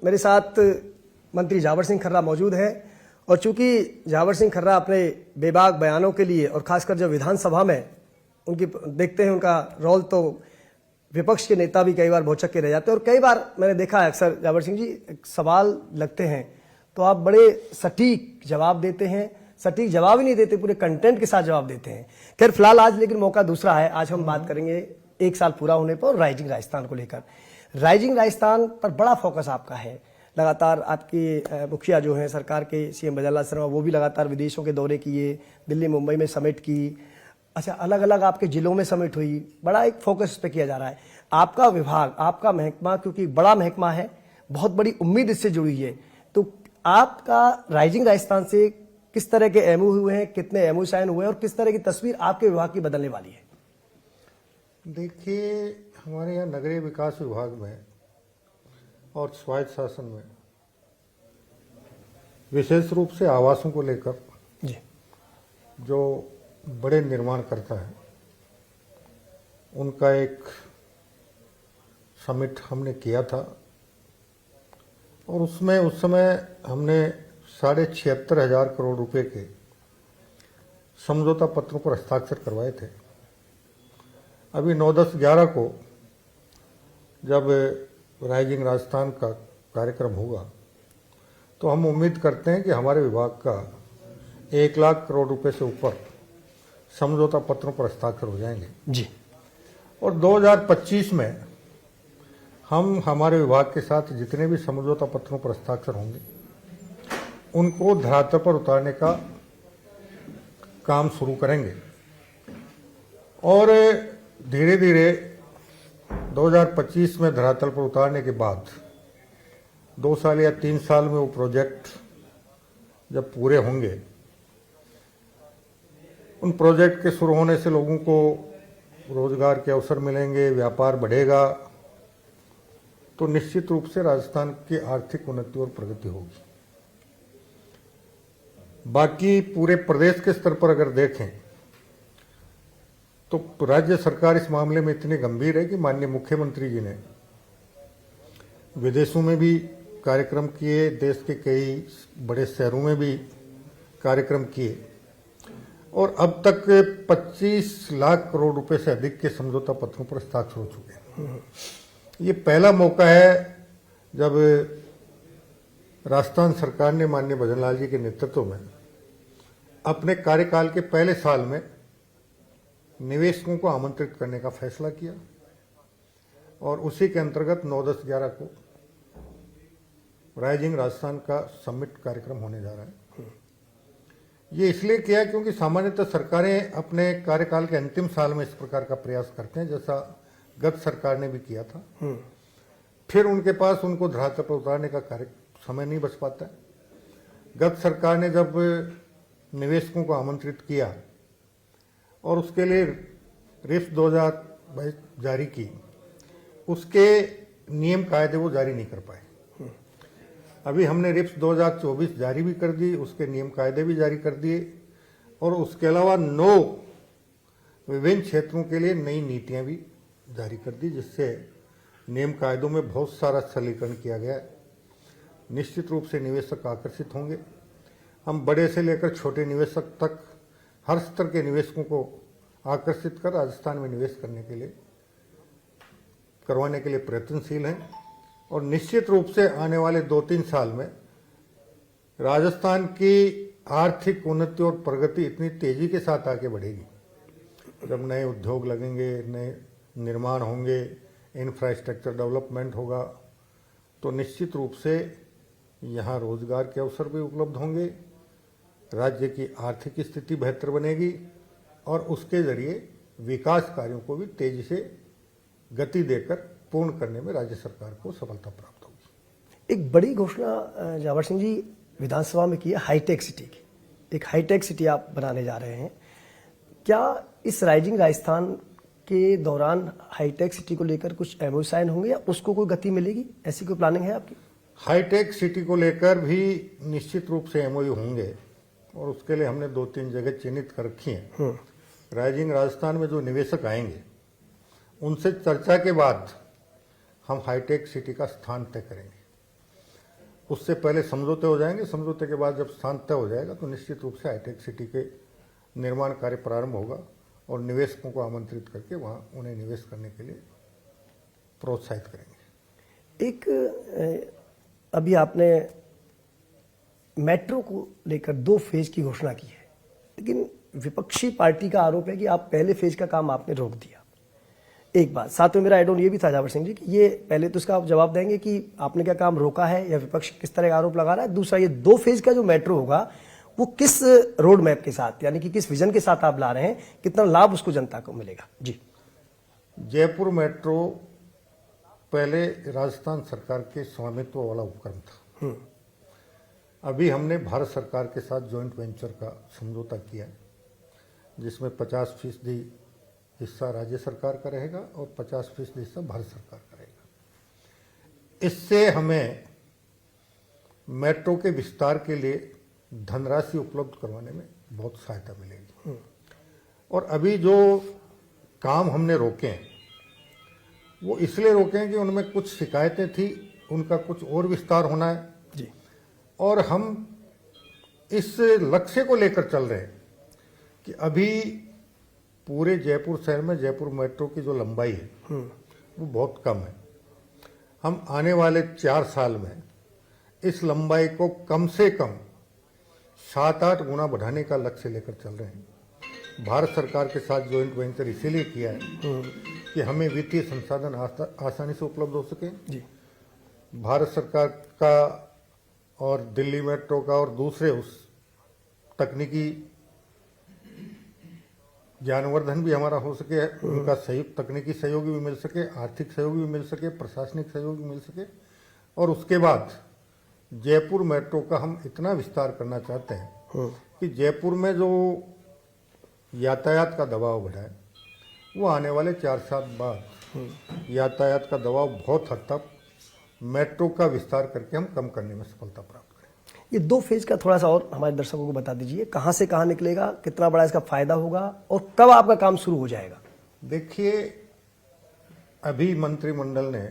मेरे साथ मंत्री जावर सिंह खर्रा मौजूद हैं और चूंकि जावर सिंह खर्रा अपने बेबाक बयानों के लिए और खासकर जब विधानसभा में उनकी देखते हैं उनका रोल, तो विपक्ष के नेता भी कई बार भौचक्के के रह जाते हैं और कई बार मैंने देखा है अक्सर जावर सिंह जी सवाल लगते हैं तो आप बड़े सटीक जवाब देते हैं, सटीक जवाब ही नहीं देते, पूरे कंटेंट के साथ जवाब देते हैं। खैर फिलहाल आज लेकिन मौका दूसरा है, आज हम बात करेंगे 1 साल पूरा होने पर राइजिंग राजस्थान को लेकर। राइजिंग राजस्थान पर बड़ा फोकस आपका है, लगातार आपकी मुखिया जो हैं सरकार के सीएम भजनलाल शर्मा वो भी लगातार विदेशों के दौरे किए, दिल्ली मुंबई में समिट की, अच्छा अलग अलग आपके जिलों में समिट हुई, बड़ा एक फोकस इस पर किया जा रहा है। आपका विभाग, आपका महकमा क्योंकि बड़ा महकमा है, बहुत बड़ी उम्मीद इससे जुड़ी है, तो आपका राइजिंग राजस्थान से किस तरह के एमओ हुए हैं, कितने एमओ साइन हुए हैं और किस तरह की तस्वीर आपके विभाग की बदलने वाली है? देखिए, हमारे यहाँ नगरीय विकास विभाग में और स्वायत्त शासन में विशेष रूप से आवासों को लेकर जी जो बड़े निर्माण करता है उनका एक समिट हमने किया था और उसमें उस समय हमने 76,500 करोड़ रुपए के समझौता पत्रों पर हस्ताक्षर करवाए थे। अभी 9, 10, 11 को जब राइजिंग राजस्थान का कार्यक्रम होगा तो हम उम्मीद करते हैं कि हमारे विभाग का 1 लाख करोड़ रुपए से ऊपर समझौता पत्रों पर हस्ताक्षर हो जाएंगे जी। और 2025 में हम हमारे विभाग के साथ जितने भी समझौता पत्रों पर हस्ताक्षर होंगे उनको धरातल पर उतारने का काम शुरू करेंगे और धीरे धीरे 2025 में धरातल पर उतारने के बाद 2 साल या 3 साल में वो प्रोजेक्ट जब पूरे होंगे, उन प्रोजेक्ट के शुरू होने से लोगों को रोजगार के अवसर मिलेंगे, व्यापार बढ़ेगा, तो निश्चित रूप से राजस्थान की आर्थिक उन्नति और प्रगति होगी। बाकी पूरे प्रदेश के स्तर पर अगर देखें तो राज्य सरकार इस मामले में इतनी गंभीर है कि माननीय मुख्यमंत्री जी ने विदेशों में भी कार्यक्रम किए, देश के कई बड़े शहरों में भी कार्यक्रम किए और अब तक 25 लाख करोड़ रुपए से अधिक के समझौता पत्रों पर हस्ताक्षर हो चुके हैं। ये पहला मौका है जब राजस्थान सरकार ने माननीय भजनलाल जी के नेतृत्व में अपने कार्यकाल के पहले साल में निवेशकों को आमंत्रित करने का फैसला किया और उसी के अंतर्गत 9, 10, 11 को राइजिंग राजस्थान का समिट कार्यक्रम होने जा रहा है। ये इसलिए किया क्योंकि सामान्यतः सरकारें अपने कार्यकाल के अंतिम साल में इस प्रकार का प्रयास करते हैं, जैसा गत सरकार ने भी किया था। फिर उनके पास उनको धरातल पर उतारने का समय नहीं बच पाता है। गत सरकार ने जब निवेशकों को आमंत्रित किया और उसके लिए रिप्स 2022 जारी की, उसके नियम कायदे वो जारी नहीं कर पाए। अभी हमने रिप्स 2024 जारी भी कर दी, उसके नियम कायदे भी जारी कर दिए और उसके अलावा 9 विभिन्न क्षेत्रों के लिए नई नीतियां भी जारी कर दी, जिससे नियम कायदों में बहुत सारा सरलीकरण किया गया है। निश्चित रूप से निवेशक आकर्षित होंगे। हम बड़े से लेकर छोटे निवेशक तक हर स्तर के निवेशकों को आकर्षित कर राजस्थान में निवेश करवाने के लिए प्रयत्नशील हैं और निश्चित रूप से आने वाले 2-3 साल में राजस्थान की आर्थिक उन्नति और प्रगति इतनी तेजी के साथ आगे बढ़ेगी। जब नए उद्योग लगेंगे, नए निर्माण होंगे, इंफ्रास्ट्रक्चर डेवलपमेंट होगा, तो निश्चित रूप से यहाँ रोजगार के अवसर भी उपलब्ध होंगे, राज्य की आर्थिक स्थिति बेहतर बनेगी और उसके जरिए विकास कार्यों को भी तेजी से गति देकर पूर्ण करने में राज्य सरकार को सफलता प्राप्त होगी। एक बड़ी घोषणा जावर सिंह जी विधानसभा में की है हाईटेक सिटी की। एक हाईटेक सिटी आप बनाने जा रहे हैं, क्या इस राइजिंग राजस्थान के दौरान हाईटेक सिटी को लेकर कुछ एमओयू साइन होंगे या उसको कोई गति मिलेगी, ऐसी कोई प्लानिंग है आपकी? हाईटेक सिटी को लेकर भी निश्चित रूप से एमओयू होंगे और उसके लिए हमने 2-3 जगह चिन्हित कर रखी हैं। राइजिंग राजस्थान में जो निवेशक आएंगे उनसे चर्चा के बाद हम हाईटेक सिटी का स्थान तय करेंगे। उससे पहले समझौते हो जाएंगे। समझौते के बाद जब शांत तय हो जाएगा तो निश्चित रूप से हाईटेक सिटी के निर्माण कार्य प्रारंभ होगा और निवेशकों को आमंत्रित करके वहाँ उन्हें निवेश करने के लिए प्रोत्साहित करेंगे। एक अभी आपने मेट्रो को लेकर 2 फेज की घोषणा की है, लेकिन विपक्षी पार्टी का आरोप है कि आप पहले फेज का काम आपने रोक दिया। एक बात साथ में मेरा एड ऑन ये भी था जावर सिंह जी कि ये पहले तो इसका आप जवाब देंगे कि आपने क्या काम रोका है या विपक्ष किस तरह का आरोप लगा रहा है। दूसरा, ये 2 फेज का जो मेट्रो होगा वो किस रोड मैप के साथ, यानी कि किस विजन के साथ आप ला रहे हैं, कितना लाभ उसको जनता को मिलेगा? जी, जयपुर मेट्रो पहले राजस्थान सरकार के स्वामित्व वाला उपक्रम था। अभी हमने भारत सरकार के साथ जॉइंट वेंचर का समझौता किया जिसमें 50% हिस्सा राज्य सरकार का रहेगा और 50% हिस्सा भारत सरकार का रहेगा। इससे हमें मेट्रो के विस्तार के लिए धनराशि उपलब्ध करवाने में बहुत सहायता मिलेगी। और अभी जो काम हमने रोके हैं वो इसलिए रोके हैं कि उनमें कुछ शिकायतें थी, उनका कुछ और विस्तार होना है जी, और हम इस लक्ष्य को लेकर चल रहे हैं कि अभी पूरे जयपुर शहर में जयपुर मेट्रो की जो लंबाई है वो बहुत कम है। हम आने वाले 4 साल में इस लंबाई को कम से कम 7-8 गुना बढ़ाने का लक्ष्य लेकर चल रहे हैं। भारत सरकार के साथ जॉइंट वेंचर इसीलिए किया है कि हमें वित्तीय संसाधन आसानी से उपलब्ध हो सके। जी, भारत सरकार का और दिल्ली मेट्रो का और दूसरे उस तकनीकी ज्ञानवर्धन भी हमारा हो सके, उनका सहयोग, तकनीकी सहयोग भी मिल सके, आर्थिक सहयोग भी मिल सके, प्रशासनिक सहयोग भी मिल सके। और उसके बाद जयपुर मेट्रो का हम इतना विस्तार करना चाहते हैं कि जयपुर में जो यातायात का दबाव बढ़ा है वो आने वाले 4 साल बाद यातायात का दबाव बहुत हद तक मेट्रो का विस्तार करके हम कम करने में सफलता प्राप्त करें। ये 2 फेज का थोड़ा सा और हमारे दर्शकों को बता दीजिए, कहां से कहां निकलेगा, कितना बड़ा इसका फायदा होगा और कब आपका काम शुरू हो जाएगा? देखिए, अभी मंत्रिमंडल ने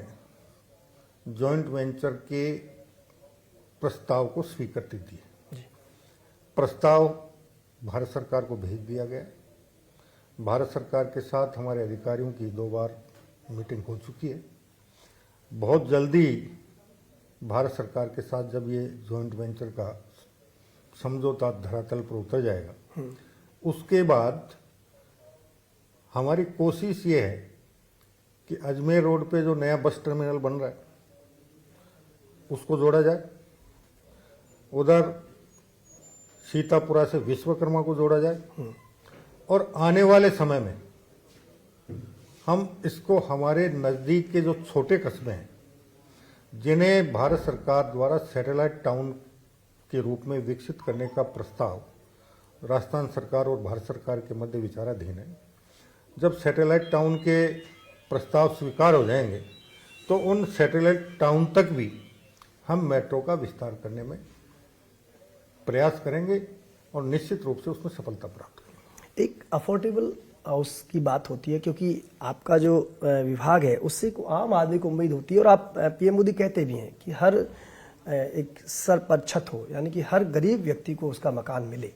जॉइंट वेंचर के प्रस्ताव को स्वीकृति दी। प्रस्ताव भारत सरकार को भेज दिया गया। भारत सरकार के साथ हमारे अधिकारियों की 2 बार मीटिंग हो चुकी है। बहुत जल्दी भारत सरकार के साथ जब ये जॉइंट वेंचर का समझौता धरातल पर उतर जाएगा उसके बाद हमारी कोशिश ये है कि अजमेर रोड पे जो नया बस टर्मिनल बन रहा है उसको जोड़ा जाए, उधर सीतापुरा से विश्वकर्मा को जोड़ा जाए और आने वाले समय में हम इसको हमारे नज़दीक के जो छोटे कस्बे हैं जिन्हें भारत सरकार द्वारा सैटेलाइट टाउन के रूप में विकसित करने का प्रस्ताव राजस्थान सरकार और भारत सरकार के मध्य विचाराधीन है। जब सैटेलाइट टाउन के प्रस्ताव स्वीकार हो जाएंगे तो उन सैटेलाइट टाउन तक भी हम मेट्रो का विस्तार करने में प्रयास करेंगे और निश्चित रूप से उसमें सफलता प्राप्त करेंगे। एक अफोर्डेबल हाउस की बात होती है क्योंकि आपका जो विभाग है उससे आम आदमी को उम्मीद होती है और आप पीएम मोदी कहते भी हैं कि हर एक सर पर छत हो, यानी कि हर गरीब व्यक्ति को उसका मकान मिले।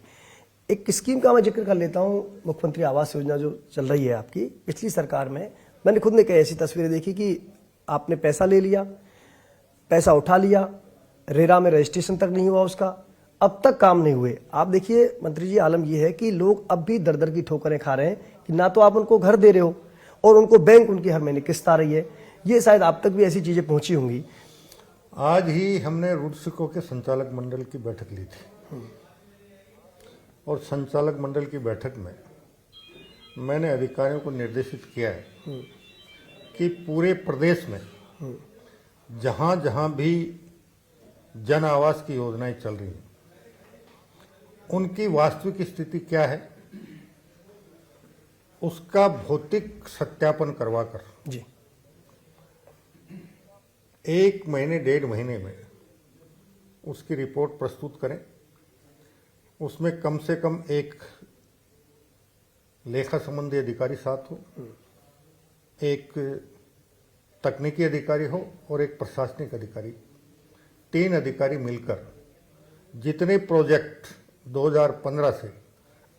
एक स्कीम का मैं जिक्र कर लेता हूं, मुख्यमंत्री आवास योजना जो चल रही है आपकी, पिछली सरकार में मैंने खुद ने कई ऐसी तस्वीरें देखी कि आपने पैसा ले लिया, पैसा उठा लिया, रेरा में रजिस्ट्रेशन तक नहीं हुआ उसका, अब तक काम नहीं हुए। आप देखिए मंत्री जी, आलम यह है कि लोग अब भी दर दर की ठोकरें खा रहे हैं कि ना तो आप उनको घर दे रहे हो और उनको बैंक उनकी हर महीने किस्त आ रही है। ये शायद आप तक भी ऐसी चीजें पहुंची होंगी। आज ही हमने रुडसिको के संचालक मंडल की बैठक ली थी और संचालक मंडल की बैठक में मैंने अधिकारियों को निर्देशित किया है कि पूरे प्रदेश में जहां जहां भी जन आवास की योजनाएं चल रही हैं उनकी वास्तविक स्थिति क्या है उसका भौतिक सत्यापन करवाकर जी 1 महीने 1.5 महीने में उसकी रिपोर्ट प्रस्तुत करें। उसमें कम से कम एक लेखा संबंधी अधिकारी साथ हो, एक तकनीकी अधिकारी हो और एक प्रशासनिक अधिकारी 3 अधिकारी मिलकर जितने प्रोजेक्ट 2015 से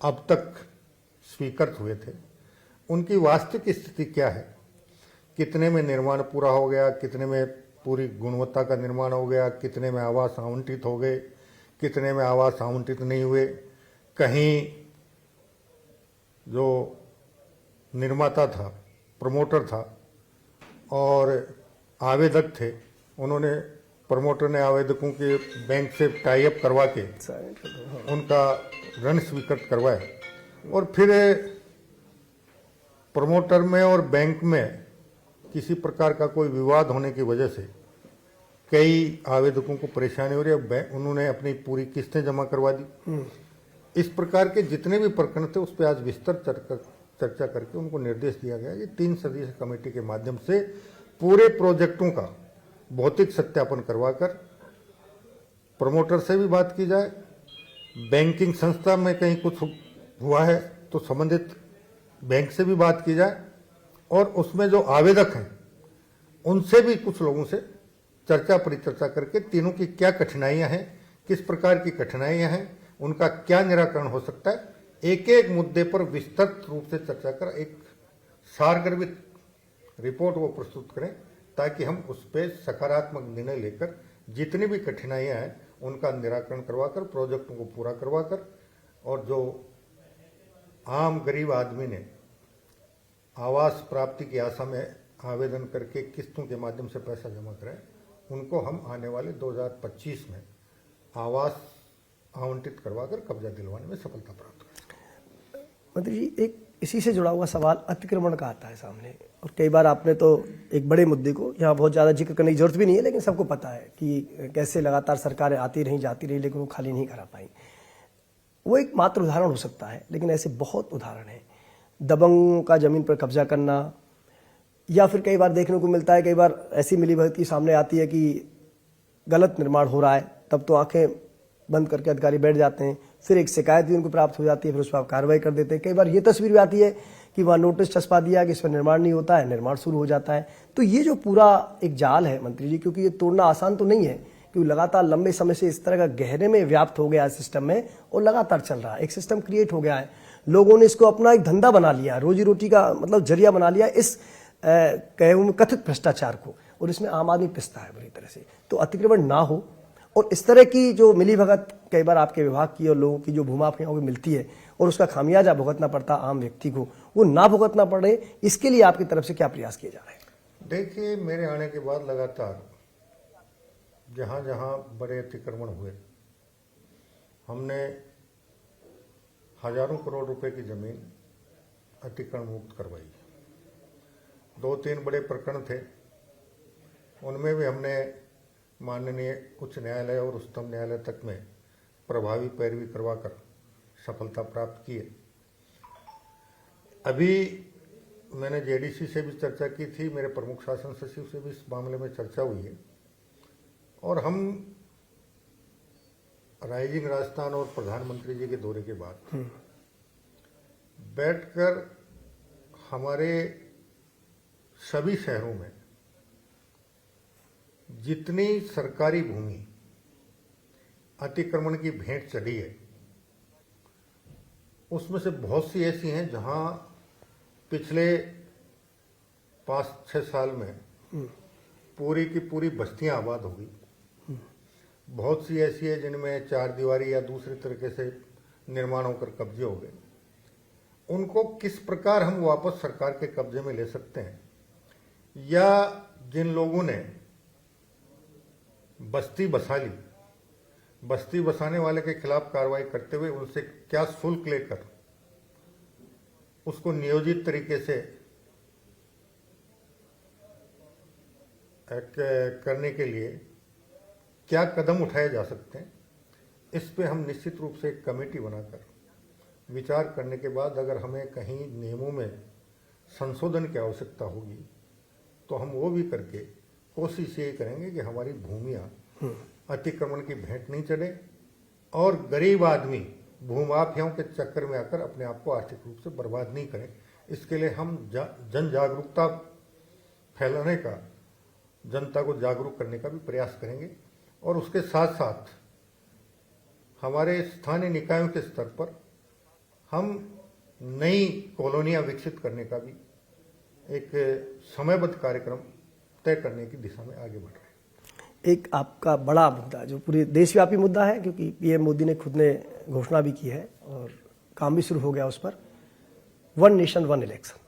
अब तक स्वीकृत हुए थे उनकी वास्तविक स्थिति क्या है, कितने में निर्माण पूरा हो गया, कितने में पूरी गुणवत्ता का निर्माण हो गया, कितने में आवास आवंटित हो गए, कितने में आवास आवंटित नहीं हुए, कहीं जो निर्माता था, प्रमोटर था और आवेदक थे, उन्होंने प्रमोटर ने आवेदकों के बैंक से टाई अप करवा के उनका ऋण स्वीकृत करवाया और फिर प्रमोटर में और बैंक में किसी प्रकार का कोई विवाद होने की वजह से कई आवेदकों को परेशानी हो रही है, उन्होंने अपनी पूरी किस्तें जमा करवा दी। इस प्रकार के जितने भी प्रकरण थे उस पर आज विस्तार चर्चा करके उनको निर्देश दिया गया कि 3 सदस्यीय कमेटी के माध्यम से पूरे प्रोजेक्टों का भौतिक सत्यापन करवाकर प्रमोटर से भी बात की जाए, बैंकिंग संस्था में कहीं कुछ हुआ है तो संबंधित बैंक से भी बात की जाए और उसमें जो आवेदक हैं उनसे भी कुछ लोगों से चर्चा परिचर्चा करके तीनों की क्या कठिनाइयां हैं, किस प्रकार की कठिनाइयां हैं, उनका क्या निराकरण हो सकता है, एक एक मुद्दे पर विस्तृत रूप से चर्चा कर एक सारगर्भित रिपोर्ट वो प्रस्तुत करें ताकि हम उस पर सकारात्मक निर्णय लेकर जितनी भी कठिनाइयां हैं उनका निराकरण करवाकर प्रोजेक्टों को पूरा करवाकर और जो आम गरीब आदमी ने आवास प्राप्ति की आशा में आवेदन करके किस्तों के माध्यम से पैसा जमा कराए उनको हम आने वाले 2025 में आवास आवंटित करवाकर कब्जा दिलवाने में सफलता प्राप्त करें। मंत्री जी, एक इसी से जुड़ा हुआ सवाल अतिक्रमण का आता है सामने और कई बार आपने तो एक बड़े मुद्दे को यहाँ बहुत ज़्यादा जिक्र करने की जरूरत भी नहीं है, लेकिन सबको पता है कि कैसे लगातार सरकारें आती रहीं जाती रही लेकिन वो खाली नहीं करा पाई। वो एक मात्र उदाहरण हो सकता है, लेकिन ऐसे बहुत उदाहरण हैं। दबंगों का ज़मीन पर कब्जा करना, या फिर कई बार देखने को मिलता है, कई बार ऐसी मिलीभगत सामने आती है कि गलत निर्माण हो रहा है, तब तो आंखें बंद करके अधिकारी बैठ जाते हैं, फिर एक शिकायत भी उनको प्राप्त हो जाती है, फिर उस पर आप कार्रवाई कर देते हैं। कई बार ये तस्वीर भी आती है कि वहाँ नोटिस चस्पा दिया कि इस पर निर्माण नहीं होता है, निर्माण शुरू हो जाता है। तो ये जो पूरा एक जाल है मंत्री जी, क्योंकि ये तोड़ना आसान तो नहीं है, क्योंकि लगातार लंबे समय से इस तरह का गहरे में व्याप्त हो गया है सिस्टम में और लगातार चल रहा है, एक सिस्टम क्रिएट हो गया है, लोगों ने इसको अपना एक धंधा बना लिया, रोजी रोटी का मतलब जरिया बना लिया इस कहे हुए कथित भ्रष्टाचार को, और इसमें आम आदमी पिसता है बुरी तरह से। तो अतिक्रमण ना हो और इस तरह की जो मिलीभगत कई बार आपके विभाग की और लोगों की जो भूमाफियाओं को मिलती है और उसका खामियाजा भुगतना पड़ता आम व्यक्ति को, वो ना भुगतना पड़े, इसके लिए आपकी तरफ से क्या प्रयास किए जा रहे हैं? देखिए, मेरे आने के बाद लगातार जहाँ जहाँ बड़े अतिक्रमण हुए हमने हजारों करोड़ रुपए की जमीन अतिक्रमण मुक्त करवाई। 2-3 बड़े प्रकरण थे, उनमें भी हमने माननीय उच्च न्यायालय और उच्चतम न्यायालय तक में प्रभावी पैरवी करवाकर सफलता प्राप्त की है। अभी मैंने जेडीसी से भी चर्चा की थी, मेरे प्रमुख शासन सचिव से भी इस मामले में चर्चा हुई है और हम राइजिंग राजस्थान और प्रधानमंत्री जी के दौरे के बाद बैठकर हमारे सभी शहरों में जितनी सरकारी भूमि अतिक्रमण की भेंट चढ़ी है उसमें से बहुत सी ऐसी हैं जहां पिछले 5-6 साल में पूरी की पूरी बस्तियां आबाद हो गई। बहुत सी ऐसी है जिनमें 4 दीवारी या दूसरे तरीके से निर्माण होकर कब्जे हो गए। उनको किस प्रकार हम वापस सरकार के कब्जे में ले सकते हैं, या जिन लोगों ने बस्ती बसा ली, बस्ती बसाने वाले के खिलाफ कार्रवाई करते हुए उनसे क्या शुल्क लेकर उसको नियोजित तरीके से करने के लिए क्या कदम उठाए जा सकते हैं, इस पे हम निश्चित रूप से एक कमेटी बनाकर विचार करने के बाद अगर हमें कहीं नियमों में संशोधन की आवश्यकता होगी तो हम वो भी करके कोशिश ये करेंगे कि हमारी भूमियां अतिक्रमण की भेंट नहीं चढ़े और गरीब आदमी भूमाफियाओं के चक्कर में आकर अपने आप को आर्थिक रूप से बर्बाद नहीं करें। इसके लिए हम जन जागरूकता फैलाने का, जनता को जागरूक करने का भी प्रयास करेंगे और उसके साथ साथ हमारे स्थानीय निकायों के स्तर पर हम नई कॉलोनियां विकसित करने का भी एक समयबद्ध कार्यक्रम तय करने की दिशा में आगे बढ़ रहे हैं। एक आपका बड़ा मुद्दा जो पूरे देशव्यापी मुद्दा है, क्योंकि पीएम मोदी ने खुद ने घोषणा भी की है और काम भी शुरू हो गया उस पर, वन नेशन वन इलेक्शन।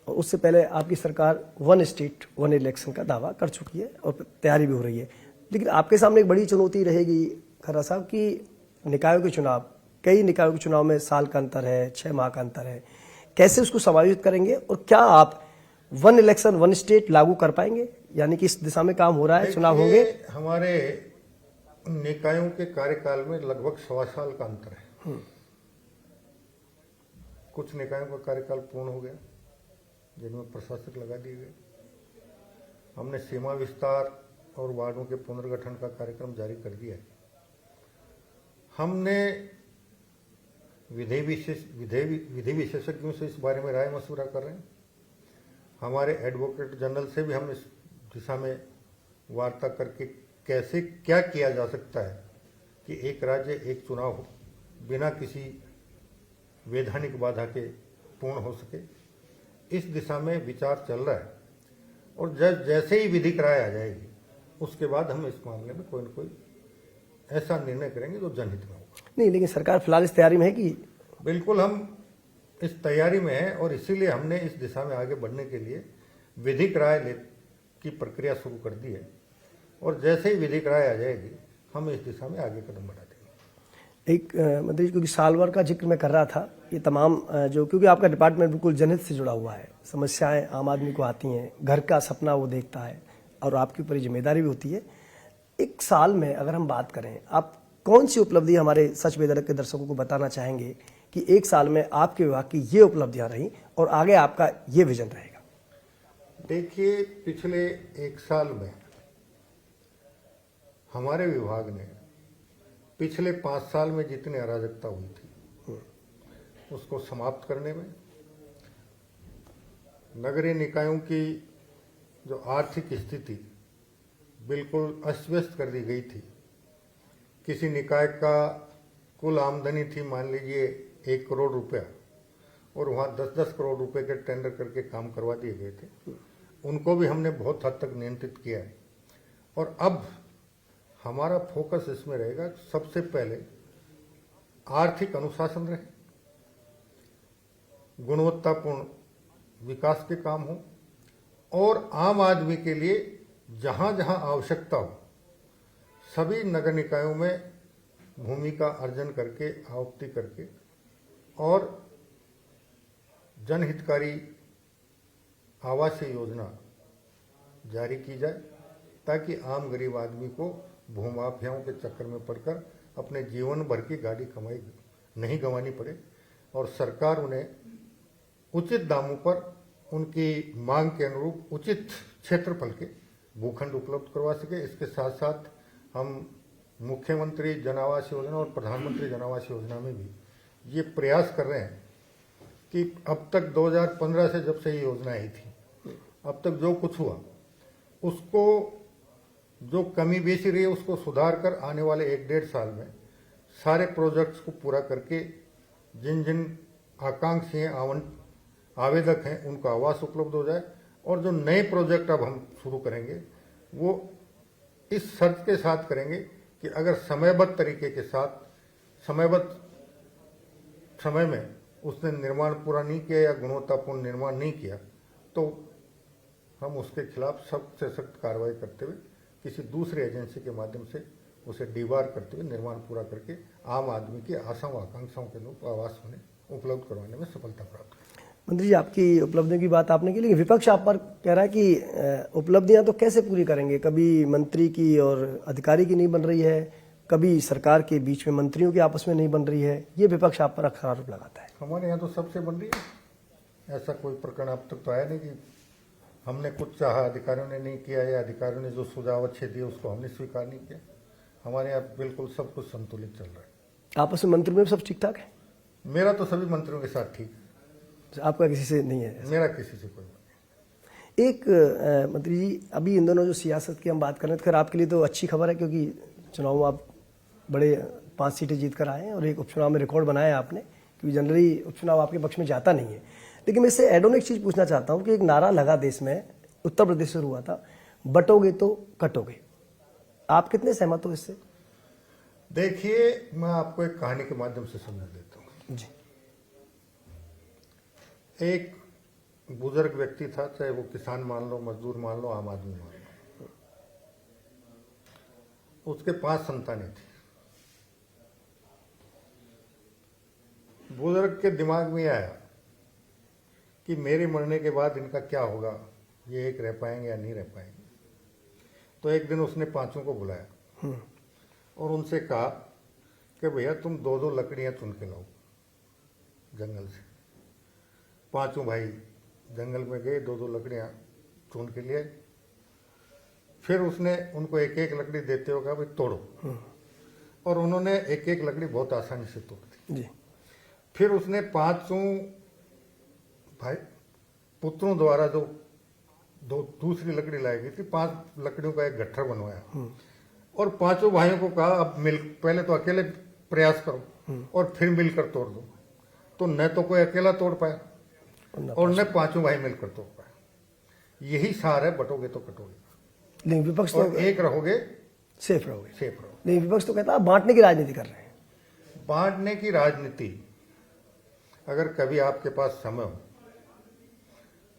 और उससे पहले आपकी सरकार वन स्टेट वन इलेक्शन का दावा कर चुकी है और तैयारी भी हो रही है। लेकिन आपके सामने एक बड़ी चुनौती रहेगी खर्रा साहब कि निकायों के चुनाव, कई निकायों के चुनाव में साल का अंतर है, 6 माह का अंतर है, कैसे उसको समायोजित करेंगे और क्या आप वन इलेक्शन वन स्टेट लागू कर पाएंगे? यानी कि इस दिशा में काम हो रहा है, चुनाव होंगे। हमारे निकायों के कार्यकाल में लगभग 1.25 साल का अंतर है। कुछ निकायों का कार्यकाल पूर्ण हो गया जिनमें प्रशासक लगा दिए गए। हमने सीमा विस्तार और वार्डों के पुनर्गठन का कार्यक्रम जारी कर दिया है। हमने विधि विशेषज्ञों से इस बारे में राय मशवरा कर रहे हैं। हमारे एडवोकेट जनरल से भी हम इस दिशा में वार्ता करके कैसे क्या किया जा सकता है कि एक राज्य एक चुनाव हो, बिना किसी वैधानिक बाधा के पूर्ण हो सके, इस दिशा में विचार चल रहा है। और जैसे ही विधिक राय आ जाएगी उसके बाद हम इस मामले में कोई न कोई ऐसा निर्णय करेंगे जो जनहित में होगा। नहीं, लेकिन सरकार फिलहाल इस तैयारी में है कि? बिल्कुल, हम इस तैयारी में है और इसीलिए हमने इस दिशा में आगे बढ़ने के लिए विधिक राय की प्रक्रिया शुरू कर दी है। और जैसे ही विधिक राय आ जाएगी हम इस दिशा में आगे कदम बढ़ा देंगे। एक मतलब क्योंकि साल भर का जिक्र मैं कर रहा था, ये तमाम जो, क्योंकि आपका डिपार्टमेंट बिल्कुल जनहित से जुड़ा हुआ है, समस्याएं आम आदमी को आती हैं, घर का सपना वो देखता है और आपके ऊपर जिम्मेदारी भी होती है। एक साल में अगर हम बात करें, आप कौन सी उपलब्धि हमारे सच बेदरक के दर्शकों को बताना चाहेंगे कि एक साल में आपके विभाग की ये उपलब्धियां रही और आगे आपका ये विजन रहेगा? देखिए, पिछले एक साल में हमारे विभाग ने पिछले 5 साल में जितनी अराजकता हुई थी उसको समाप्त करने में, नगरीय निकायों की जो आर्थिक स्थिति बिल्कुल अस्त व्यस्त कर दी गई थी। किसी निकाय का कुल आमदनी थी मान लीजिए 1 करोड़ रुपया और वहाँ 10-10 करोड़ रुपए के टेंडर करके काम करवा दिए गए थे, उनको भी हमने बहुत हद तक नियंत्रित किया है। और अब हमारा फोकस इसमें रहेगा, सबसे पहले आर्थिक अनुशासन रहे, गुणवत्तापूर्ण विकास के काम हो और आम आदमी के लिए जहां जहां आवश्यकता हो सभी नगर निकायों में भूमि का अर्जन करके, आवृत्ति करके और जनहितकारी आवासीय योजना जारी की जाए ताकि आम गरीब आदमी को भूमाफियाओं के चक्कर में पड़कर अपने जीवन भर की गाड़ी कमाई नहीं गंवानी पड़े और सरकार उन्हें उचित दामों पर उनकी मांग के अनुरूप उचित क्षेत्रफल के भूखंड उपलब्ध करवा सके। इसके साथ साथ हम मुख्यमंत्री जन आवास योजना और प्रधानमंत्री जन आवास योजना में भी ये प्रयास कर रहे हैं कि अब तक 2015 से जब से ये योजना आई थी अब तक जो कुछ हुआ उसको, जो कमी बेसी रही है उसको सुधार कर आने वाले 1-1.5 साल में सारे प्रोजेक्ट्स को पूरा करके जिन जिन आकांक्षी आवेदक हैं उनको आवास उपलब्ध हो जाए। और जो नए प्रोजेक्ट अब हम शुरू करेंगे वो इस शर्त के साथ करेंगे कि अगर समयबद्ध तरीके के साथ समयबद्ध समय में उसने निर्माण पूरा नहीं किया या गुणवत्तापूर्ण निर्माण नहीं किया तो हम उसके खिलाफ सख्त से सख्त कार्रवाई करते हुए किसी दूसरी एजेंसी के माध्यम से उसे डिबार करते हुए निर्माण पूरा करके आम आदमी की आशाओं आकांक्षाओं के अनुरूप आवास उन्हें उपलब्ध करवाने में सफलता प्राप्त करें। मंत्री जी, आपकी उपलब्धियों की बात आपने की, लेकिन विपक्ष आप पर कह रहा है कि उपलब्धियां तो कैसे पूरी करेंगे? कभी मंत्री की और अधिकारी की नहीं बन रही है, कभी सरकार के बीच में मंत्रियों की आपस में नहीं बन रही है, ये विपक्ष आप पर आरोप लगाता है। हमारे यहाँ तो सबसे बन रही है। ऐसा कोई प्रकरण अब तक तो आया नहीं कि हमने कुछ चाहा अधिकारियों ने नहीं किया या अधिकारियों ने जो सुझाव अच्छे दिए उसको हमने स्वीकार नहीं किया। हमारे यहाँ बिल्कुल सब कुछ संतुलित चल रहा है। आपस में मंत्रियों में सब ठीक ठाक है? मेरा तो सभी मंत्रियों के साथ ठीक है। आपका किसी से नहीं है? मेरा किसी से कोई नहीं। एक मंत्री जी, अभी इन दोनों जो सियासत की हम बात कर रहे हैं, तो खैर आपके लिए तो अच्छी खबर है क्योंकि चुनाव में आप बड़े 5 सीटें जीत कर आए हैं और एक उपचुनाव में रिकॉर्ड बनाया है आपने, क्योंकि जनरली उपचुनाव आपके पक्ष में जाता नहीं है। लेकिन मैं इससे एड ऑन एक चीज़ पूछना चाहता हूँ कि एक नारा लगा देश में, उत्तर प्रदेश से हुआ था, बटोगे तो कटोगे। आप कितने सहमत हो इससे? देखिए, मैं आपको एक कहानी के माध्यम से समझा देता हूँ। जी। एक बुजुर्ग व्यक्ति था, चाहे वो किसान मान लो, मजदूर मान लो, आम आदमी मान लो, उसके 5 संतानें थी। बुजुर्ग के दिमाग में आया कि मेरे मरने के बाद इनका क्या होगा, ये एक रह पाएंगे या नहीं रह पाएंगे। तो एक दिन उसने 5 को बुलाया और उनसे कहा कि भैया तुम 2-2 लकड़ियां चुन के लाओ जंगल से। 5 भाई जंगल में गए, 2-2 लकड़ियां चुन के लिए। फिर उसने उनको एक एक लकड़ी देते हुए कहा भाई तोड़ो, और उन्होंने एक एक लकड़ी बहुत आसानी से तोड़ दी। जी। फिर उसने 5 भाई पुत्रों द्वारा जो दूसरी लकड़ी लाई गई थी, 5 लकड़ियों का एक गट्ठर बनवाया और 5 भाइयों को कहा अब पहले तो अकेले प्रयास करो और फिर मिलकर तोड़ दो। तो न तो कोई अकेला तोड़ पाया और न 5 भाई मिलकर तोड़ पाया। यही सार है, बटोगे तो कटोगे। लेकिन विपक्ष तो और एक रहोगे, सेफ रहोगे। सेफ रहोगे। लेकिन विपक्ष तो कहता है आप बांटने की राजनीति कर रहे हैं। बांटने की राजनीति, अगर कभी आपके पास समय हो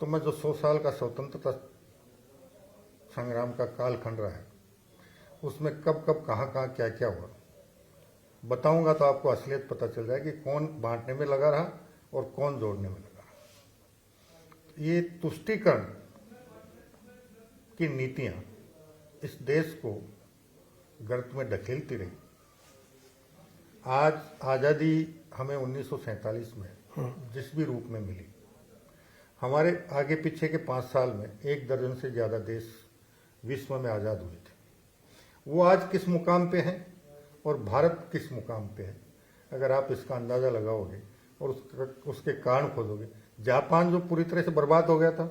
तो मैं जो 100 साल का स्वतंत्रता संग्राम का कालखंड रहा है, उसमें कब कब कहाँ कहाँ क्या क्या हुआ बताऊंगा, तो आपको असलियत पता चल जाएगी कौन बांटने में लगा रहा और कौन जोड़ने में लगा रहा। ये तुष्टीकरण की नीतियां इस देश को गर्त में ढकेलती रही। आज आज़ादी हमें 1947 में जिस भी रूप में मिली, हमारे आगे पीछे के 5 साल में 1 दर्जन से ज़्यादा देश विश्व में आज़ाद हुए थे। वो आज किस मुकाम पे हैं और भारत किस मुकाम पे है, अगर आप इसका अंदाज़ा लगाओगे और उसके कारण खोजोगे। जापान जो पूरी तरह से बर्बाद हो गया था,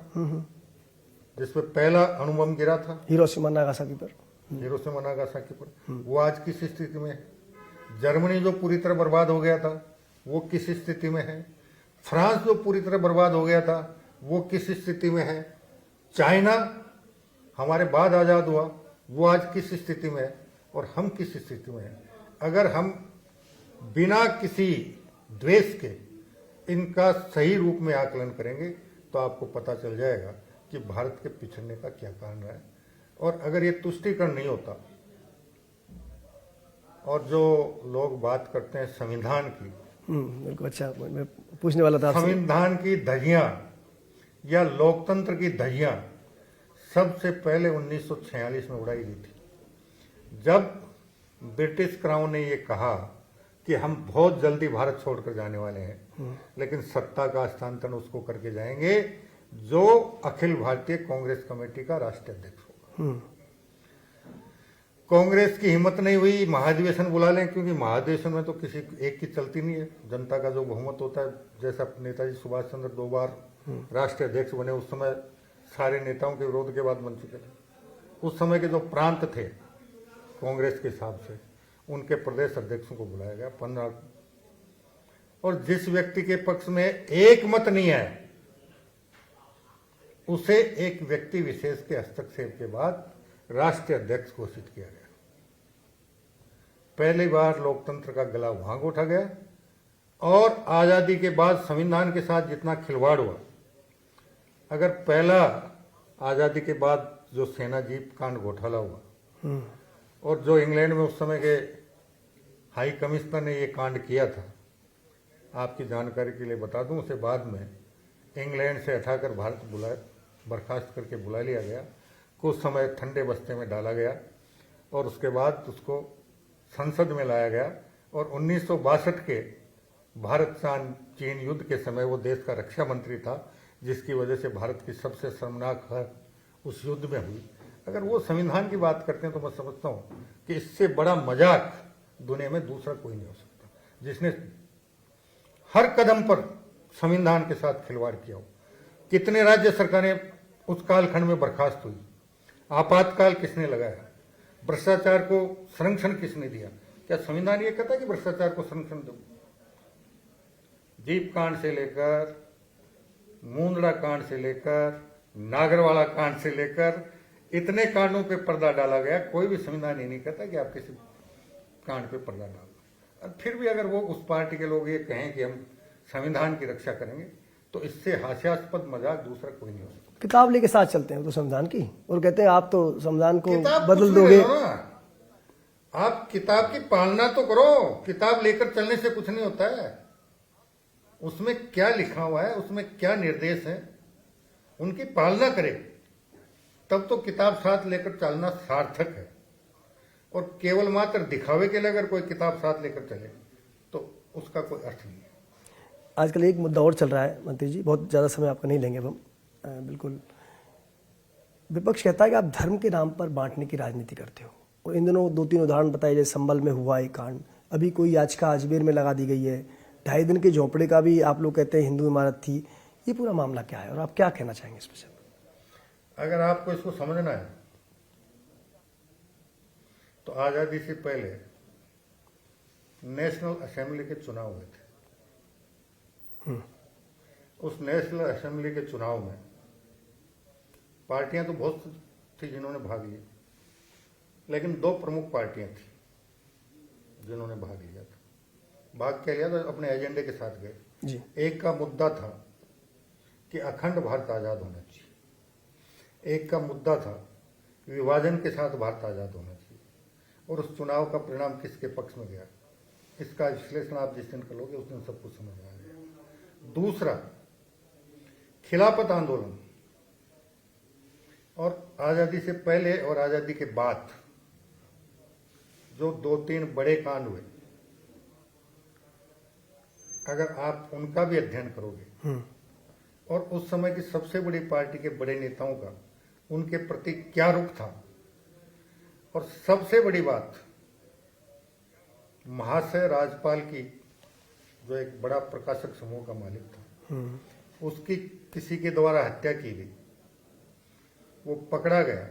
जिसमें पहला अणुबम गिरा था हिरोशिमा नागासाकी पर, वो आज किस स्थिति में है। जर्मनी जो पूरी तरह बर्बाद हो गया था, वो किस स्थिति में है। फ्रांस जो पूरी तरह बर्बाद हो गया था, वो किस स्थिति में है। चाइना हमारे बाद आज़ाद हुआ, वो आज किस स्थिति में है और हम किस स्थिति में हैं। अगर हम बिना किसी द्वेष के इनका सही रूप में आकलन करेंगे तो आपको पता चल जाएगा कि भारत के पिछड़ने का क्या कारण रहा है। और अगर ये तुष्टीकरण नहीं होता, और जो लोग बात करते हैं संविधान की, बिल्कुल, अच्छा मैं पूछने वाला था आपसे। संविधान की धज्जियां या लोकतंत्र की धज्जियां सबसे पहले 1946 में उड़ाई गई थी, जब ब्रिटिश क्राउन ने ये कहा कि हम बहुत जल्दी भारत छोड़कर जाने वाले हैं, लेकिन सत्ता का हस्तांतरण उसको करके जाएंगे जो अखिल भारतीय कांग्रेस कमेटी का राष्ट्रीय अध्यक्ष होगा। कांग्रेस की हिम्मत नहीं हुई महाधिवेशन बुला लें, क्योंकि महाधिवेशन में तो किसी एक की चलती नहीं है। जनता का जो बहुमत होता है, जैसा नेताजी सुभाष चंद्र 2 बार राष्ट्रीय अध्यक्ष बने, उस समय सारे नेताओं के विरोध के बाद बन चुके थे। उस समय के जो प्रांत थे कांग्रेस के हिसाब से, उनके प्रदेश अध्यक्षों को बुलाया गया 15, और जिस व्यक्ति के पक्ष में एक मत नहीं है उसे एक व्यक्ति विशेष के हस्तक्षेप के बाद राष्ट्रीय अध्यक्ष घोषित किया गया। पहली बार लोकतंत्र का गला वहां उठा गया। और आजादी के बाद संविधान के साथ जितना खिलवाड़ हुआ, अगर पहला आजादी के बाद जो सेना जीप कांड घोटाला हुआ और जो इंग्लैंड में उस समय के हाई कमिश्नर ने ये कांड किया था, आपकी जानकारी के लिए बता दूं, उसे बाद में इंग्लैंड से हटाकर भारत बर्खास्त करके बुला लिया गया। कुछ समय ठंडे बस्ते में डाला गया और उसके बाद उसको संसद में लाया गया। और 1962 के भारत चीन युद्ध के समय वो देश का रक्षा मंत्री था, जिसकी वजह से भारत की सबसे शर्मनाक हार उस युद्ध में हुई। अगर वो संविधान की बात करते हैं तो मैं समझता हूँ कि इससे बड़ा मजाक दुनिया में दूसरा कोई नहीं हो सकता, जिसने हर कदम पर संविधान के साथ खिलवाड़ किया हो। कितने राज्य सरकारें उस कालखंड में बर्खास्त हुई, आपातकाल किसने लगाया, भ्रष्टाचार को संरक्षण किसने दिया? क्या संविधान ये कहता है कि भ्रष्टाचार को संरक्षण दो? दीप कांड से लेकर, मुंदड़ा कांड से लेकर, नागरवाला कांड से लेकर इतने कांडों पे पर्दा डाला गया, कोई भी संविधान ये नहीं कहता कि आप किसी कांड पे पर्दा डालो। और फिर भी अगर वो उस पार्टी के लोग ये कहें कि हम संविधान की रक्षा करेंगे, तो इससे हास्यास्पद मजाक दूसरा कोई नहीं हो सकता। किताब लेके साथ चलते हैं तो संविधान की, और कहते हैं आप तो संविधान को किताब बदल कुछ भी दोगे। ले लो ना, आप किताब की पालना तो करो। किताब लेकर चलने से कुछ नहीं होता है। उसमें क्या लिखा हुआ है, उसमें क्या निर्देश है, उनकी पालना करें, तब तो किताब साथ लेकर चलना सार्थक है। और केवल मात्र दिखावे के लिए अगर कोई किताब साथ लेकर चले तो उसका कोई अर्थ नहीं है। आजकल एक मुद्दा और चल रहा है मंत्री जी, बहुत ज़्यादा समय आपका नहीं लेंगे हम। बिल्कुल, विपक्ष कहता है कि आप धर्म के नाम पर बांटने की राजनीति करते हो, और इन दिनों 2-3 उदाहरण बताए, जैसे संभल में हुआ एक कांड, अभी कोई याचिका अजमेर में लगा दी गई है, 2.5 दिन के झोंपड़े का भी आप लोग कहते हैं हिंदू इमारत थी। ये पूरा मामला क्या है और आप क्या कहना चाहेंगे इस पर? अगर आपको इसको समझना है तो आजादी से पहले नेशनल असेंबली के चुनाव हुए थे। उस नेशनल असेंबली के चुनाव में पार्टियां तो बहुत थी जिन्होंने भाग लिया, लेकिन 2 प्रमुख पार्टियां थी जिन्होंने भाग लिया था। भाग क्या लिया था? अपने एजेंडे के साथ गए जी। एक का मुद्दा था कि अखंड भारत आजाद होना चाहिए, एक का मुद्दा था विभाजन के साथ भारत आजाद होना चाहिए। और उस चुनाव का परिणाम किसके पक्ष में गया, इसका विश्लेषण आप जिस दिन करोगे उस दिन सब कुछ समझ आ जाएगा। दूसरा, खिलाफत आंदोलन और आजादी से पहले और आजादी के बाद जो 2-3 बड़े कांड हुए, अगर आप उनका भी अध्ययन करोगे और उस समय की सबसे बड़ी पार्टी के बड़े नेताओं का उनके प्रति क्या रुख था, और सबसे बड़ी बात, महाशय राजपाल की जो एक बड़ा प्रकाशक समूह का मालिक था, उसकी किसी के द्वारा हत्या की गई, वो पकड़ा गया,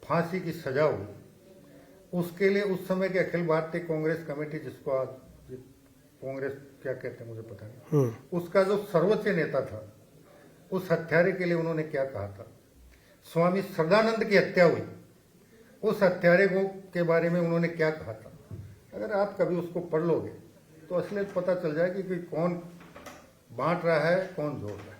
फांसी की सजा हुई। उसके लिए उस समय के अखिल भारतीय कांग्रेस कमेटी, जिसको आज कांग्रेस क्या कहते हैं मुझे पता नहीं, उसका जो सर्वोच्च नेता था, उस हत्यारे के लिए उन्होंने क्या कहा था। स्वामी श्रद्धानंद की हत्या हुई, उस हत्यारे को के बारे में उन्होंने क्या कहा था। अगर आप कभी उसको पढ़ लोगे तो असलियत पता चल जाएगी कि कौन बांट रहा है, कौन जोड़ रहा है।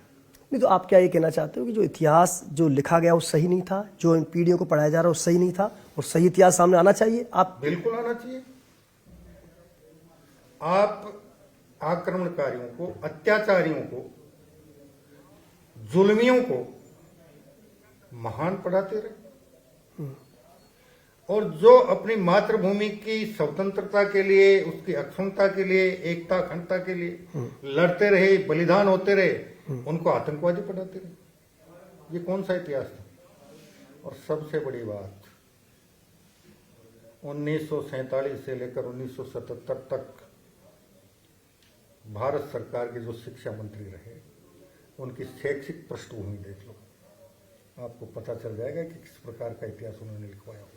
नहीं तो आप क्या ये कहना चाहते हो कि जो इतिहास जो लिखा गया वो सही नहीं था, जो इन पीढ़ियों को पढ़ाया जा रहा है वो सही नहीं था, और सही इतिहास सामने आना चाहिए? आप बिल्कुल आना चाहिए। आप आक्रमणकारियों को, अत्याचारियों को, जुल्मियों को महान पढ़ाते रहे, और जो अपनी मातृभूमि की स्वतंत्रता के लिए, उसकी अक्षुण्णता के लिए, एकता अखंडता के लिए लड़ते रहे, बलिदान होते रहे, उनको आतंकवादी पढ़ाते रहे। ये कौन सा इतिहास था? और सबसे बड़ी बात, 1947 से लेकर 1977 तक भारत सरकार के जो शिक्षा मंत्री रहे, उनकी शैक्षिक पृष्ठभूमि देख लो, आपको पता चल जाएगा कि किस प्रकार का इतिहास उन्होंने लिखवाया होगा।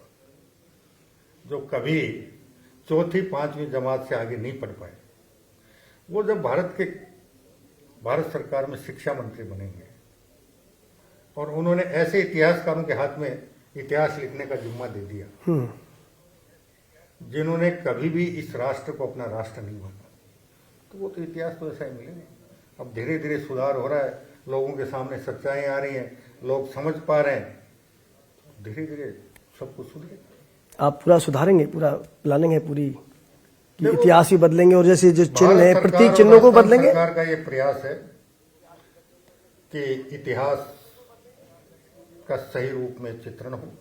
जो कभी 4वीं 5वीं जमात से आगे नहीं पढ़ पाए, वो जब भारत सरकार में शिक्षा मंत्री बनेंगे और उन्होंने ऐसे इतिहासकारों के हाथ में इतिहास लिखने का जिम्मा दे दिया जिन्होंने कभी भी इस राष्ट्र को अपना राष्ट्र नहीं माना, तो वो तो इतिहास तो ऐसा ही मिलेगा। अब धीरे धीरे सुधार हो रहा है, लोगों के सामने सच्चाई आ रही है, लोग समझ पा रहे हैं, धीरे धीरे सब कुछ सुधरेगा। आप पूरा सुधारेंगे, पूरा प्लानिंग है पूरी कि इतिहास भी बदलेंगे, और जैसे जो चिन्ह है, प्रतीक चिन्हों को बदलेंगे? सरकार का ये प्रयास है कि इतिहास का सही रूप में चित्रण हो,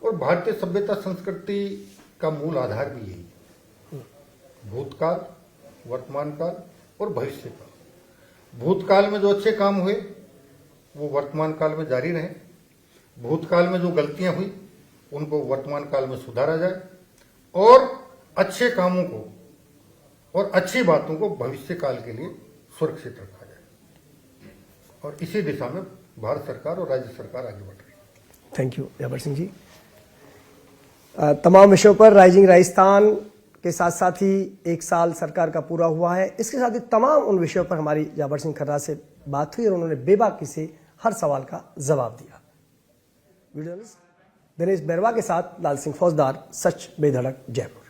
और भारतीय सभ्यता संस्कृति का मूल आधार भी यही है, भूतकाल, वर्तमान काल और भविष्य काल। भूतकाल में जो अच्छे काम हुए वो वर्तमान काल में जारी रहे, भूतकाल में जो गलतियां हुई उनको वर्तमान काल में सुधारा जाए, और अच्छे कामों को और अच्छी बातों को भविष्य काल के लिए सुरक्षित रखा जाए। और इसी दिशा में भारत सरकार और राज्य सरकार आगे बढ़ रही है। थैंक यू यावर सिंह जी। तमाम विषयों पर राइजिंग राजस्थान के साथ साथ ही 1 साल सरकार का पूरा हुआ है, इसके साथ ही तमाम उन विषयों पर हमारी जाबर सिंह खर्रा से बात हुई और उन्होंने बेबाकी से हर सवाल का जवाब दिया। वीडियो जर्नलिस्ट दिनेश बैरवा के साथ लाल सिंह फौजदार, सच बेधड़क, जयपुर।